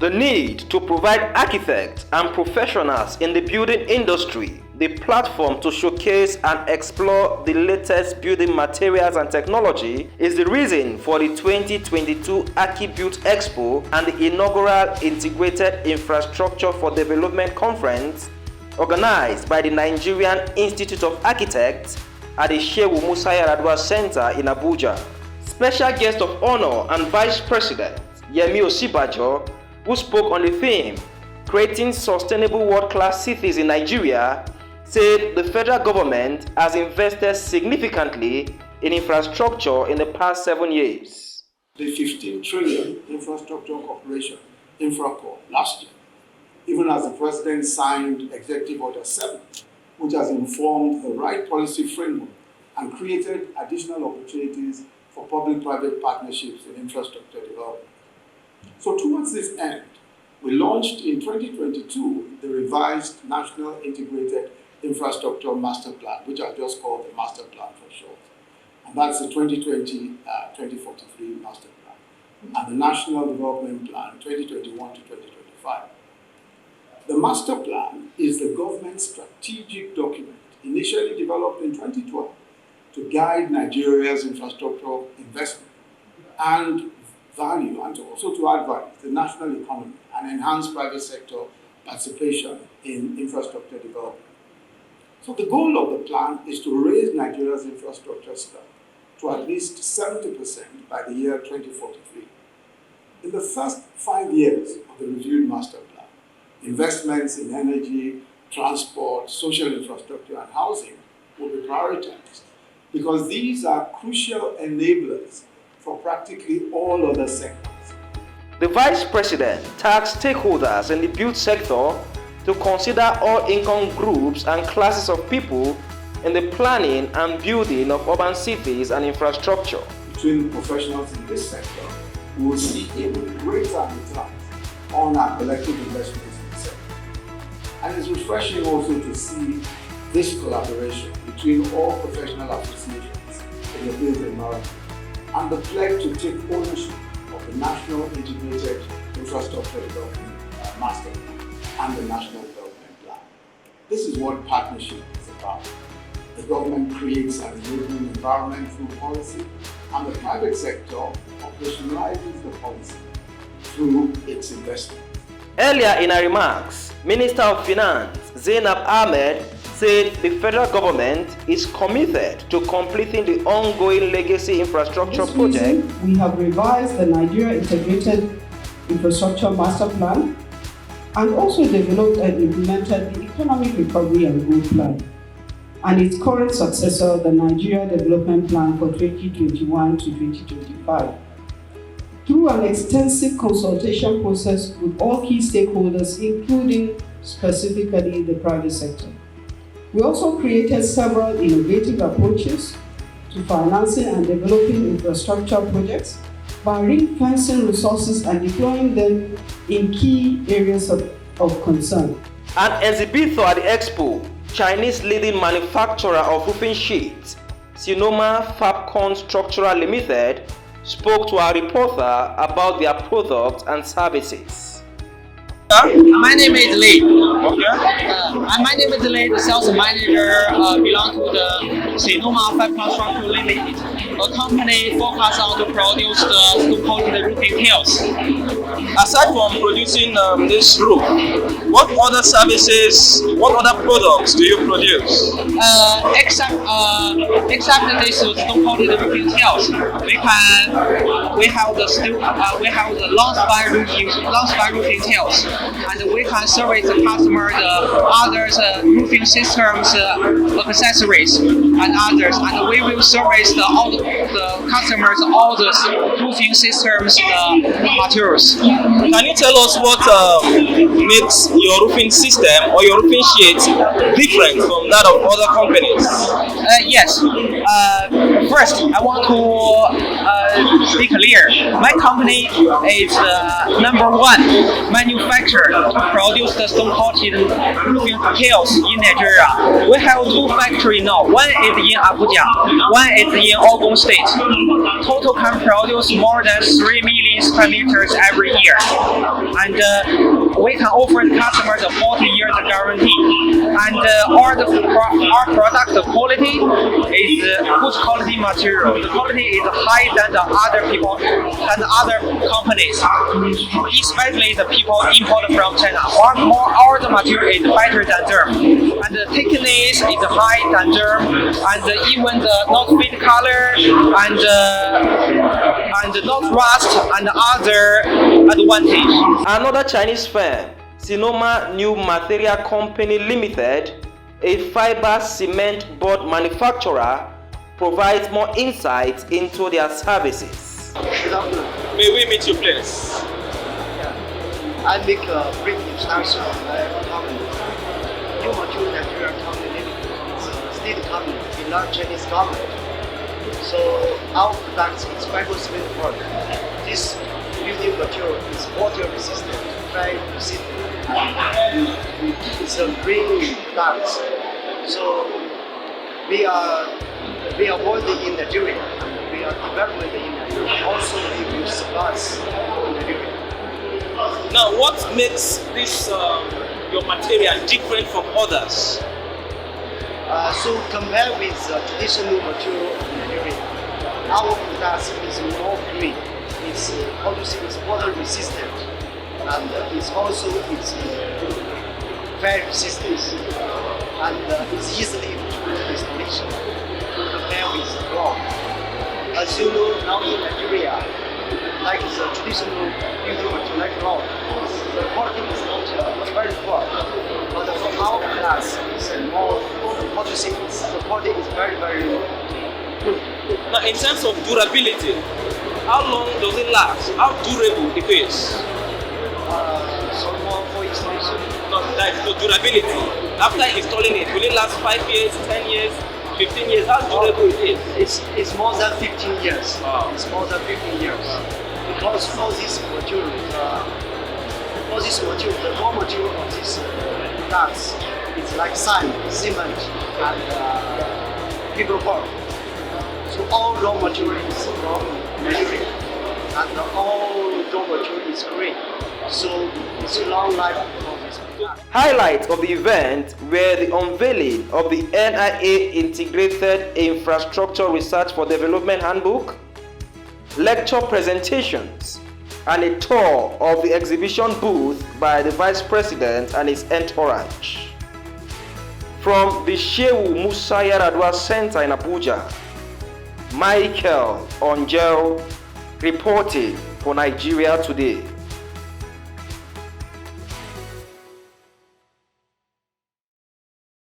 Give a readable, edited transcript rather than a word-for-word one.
The need to provide architects and professionals in the building industry the platform to showcase and explore the latest building materials and technology is the reason for the 2022 Archibuilt Expo and the inaugural Integrated Infrastructure for Development Conference organized by the Nigerian Institute of Architects at the Shehu Musa Yaradua Centre in Abuja. Special guest of honor and Vice President Yemi Osinbajo, who spoke on the theme, Creating Sustainable World-Class Cities in Nigeria, said the federal government has invested significantly in infrastructure in the past 7 years. The 15 trillion infrastructure corporation, Infracorp, last year, even as the President signed Executive Order 7, which has informed the right policy framework and created additional opportunities for public-private partnerships in infrastructure development. So towards this end, we launched in 2022 the revised National Integrated Infrastructure Master Plan, which I just call the Master Plan for short. And that's the 2020-2043 Master Plan. And the National Development Plan 2021 to 2025. The Master Plan is the government's strategic document, initially developed in 2012 to guide Nigeria's infrastructure investment and value, and also to add value to the national economy and enhance private sector participation in infrastructure development. So the goal of the plan is to raise Nigeria's infrastructure spend to at least 70% by the year 2043. In the first 5 years of the reviewed master plan, investments in energy, transport, social infrastructure, and housing will be prioritized because these are crucial enablers for practically all other sectors. The Vice President tasked stakeholders in the built sector to consider all income groups and classes of people in the planning and building of urban cities and infrastructure. Between professionals in this sector, we will see even greater returns on our collective investments in the sector. And it's refreshing also to see this collaboration between all professional associations in the built environment and the pledge to take ownership of the National Integrated Infrastructure Development Master Plan and the National Development Plan. This is what partnership is about. The government creates an enabling environment through policy, and the private sector operationalizes the policy through its investment. Earlier in her remarks, Minister of Finance Zainab Ahmed said the federal government is committed to completing the ongoing legacy infrastructure project. We have revised the Nigeria Integrated Infrastructure Master Plan and also developed and implemented the Economic Recovery and Growth Plan and its current successor, the Nigeria Development Plan for 2021 to 2025. Through an extensive consultation process with all key stakeholders, including specifically the private sector. We also created several innovative approaches to financing and developing infrastructure projects by ring-fencing resources and deploying them in key areas of concern. An exhibitor at the Expo, Chinese leading manufacturer of roofing sheets, Sinoma Fabcon Structural Limited, spoke to our reporter about their products and services. My name is Lee. My name is Lee, the sales manager, belong to the Sinoma Fabcon Structural Limited, a company focused on to produce the so-called roofing tiles. Aside from producing this roof, what other services, what other products do you produce? Except this so-called roofing tiles, we have the long span roofing tiles, and we can service the customer the others roofing systems, accessories, and others, and we will service all the customers all the roofing systems materials. Can you tell us what makes your roofing system or your roofing sheet different from that of other companies? Yes. First, I want to be clear. My company is #1 manufacturer to produce the stone-coated roofing tiles in Nigeria. We have 2 factories now. One is in Abuja, one is in Ogun State. Total can produce more than 3 million square meters every year. And we can offer the customers a 40 years guarantee. And our product quality is good quality material. The quality is higher than the other companies, especially the people imported from China. Our material is better than them, and the thickness is higher than them, and even the not fade color and not rust and other advantage. Another Chinese firm, Sinoma New Material Company Limited, a fiber cement board manufacturer, provides more insights into their services. May we meet you, please? I make a brief introduction of my company. New Material Nigeria Company Limited is a state company belong to Chinese government. So our product is fiber cement board. This building material is water resistant, fire resistant. It's a green product. So we are working in Nigeria. We are developing in Nigeria. Also, we will supply in Nigeria. Now, what makes this your material different from others? So compared with traditional material in Nigeria, our product is more green. It's water resistant, and it's fire resistant, and it's easily installation compared with ground. As you know, now in Nigeria, like the traditional building material like ground, the quality is not very poor. But for our class, it's more how to say the quality is very good. Now, in terms of durability, how long does it last? How durable it is? So more for installation. No, like for durability. After installing it, will it last 5 years, 10 years, 15 years? How durable it is? It's more than 15 years. Wow. It's more than 15 years. Because for this material, the raw material of this products is like sand, cement, and paperboard. So all raw material is from Nigeria, and all raw material is green. So it's a long life for this product. Highlights of the event were the unveiling of the NIA Integrated Infrastructure Research for Development Handbook, lecture presentations, and a tour of the exhibition booth by the Vice President and his entourage. From the Shehu Musa Yaradua Centre in Abuja, Michael Ongel reported for Nigeria Today.